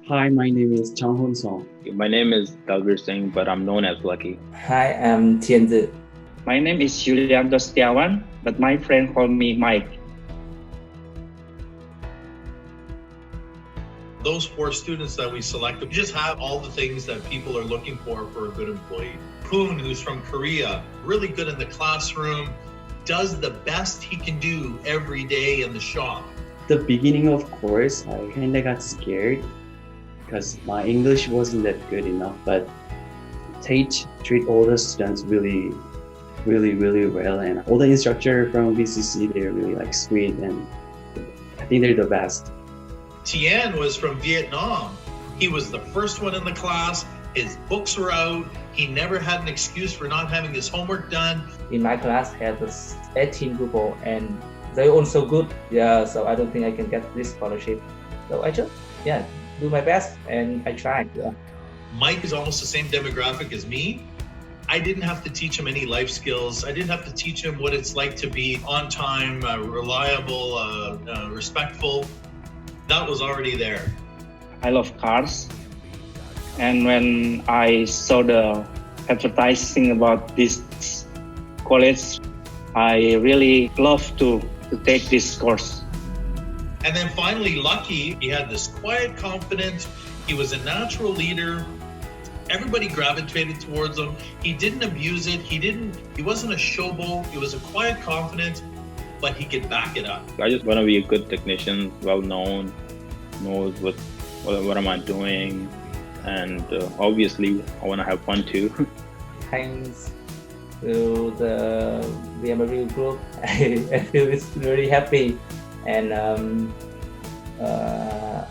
Hi, my name is Chang Hon Song. My name is Dalbir Singh, but I'm known as Lucky. Hi, I'm Tianzi. My name is Julian Dostiawan, but my friend call me Mike. Those 4 students that we selected just have all the things that people are looking for a good employee. Poon, who's from Korea, really good in the classroom, does the best he can do every day in the shop. The beginning of course, I kinda got scared because my English wasn't that good enough, but treat all the students really well, and all the instructor from VCC, they're really like sweet, and I think they're the best. Tien was from Vietnam. He was the first one in the class. His books were out. He never had an excuse for not having his homework done. In my class, had 18 people, and they're also good. Yeah, so I don't think I can get this scholarship. So I just, do my best, and I tried. Yeah. Mike is almost the same demographic as me. I didn't have to teach him any life skills. I didn't have to teach him what it's like to be on time, reliable, respectful. That was already there. I love cars. And when I saw the advertising about this college, I really love to take this course. And then finally, Lucky, he had this quiet confidence. He was a natural leader. Everybody gravitated towards him. He didn't abuse it. He wasn't a showboat. He was a quiet confidence, but he could back it up. I just want to be a good technician, well known, knows what am I doing, and obviously I want to have fun too. Thanks to the BMW group, I feel it's very happy, and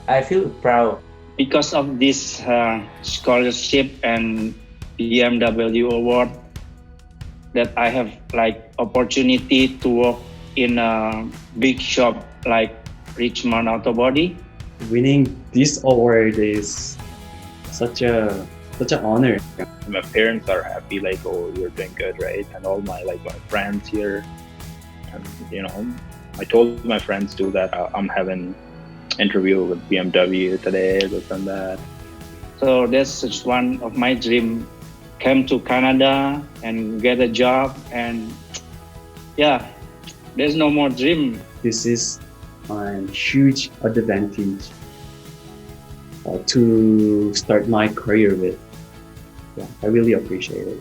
I feel proud. Because of this scholarship and BMW award, that I have like opportunity to work in a big shop like Richmond Auto Body. Winning this award is such an honor. My parents are happy, like, oh, you're doing good, right? And all my friends here, and I told my friends too that I'm having interview with BMW today, this and that. So that's just one of my dream. Come to Canada and get a job, and there's no more dream. This is a huge advantage to start my career with. I really appreciate it.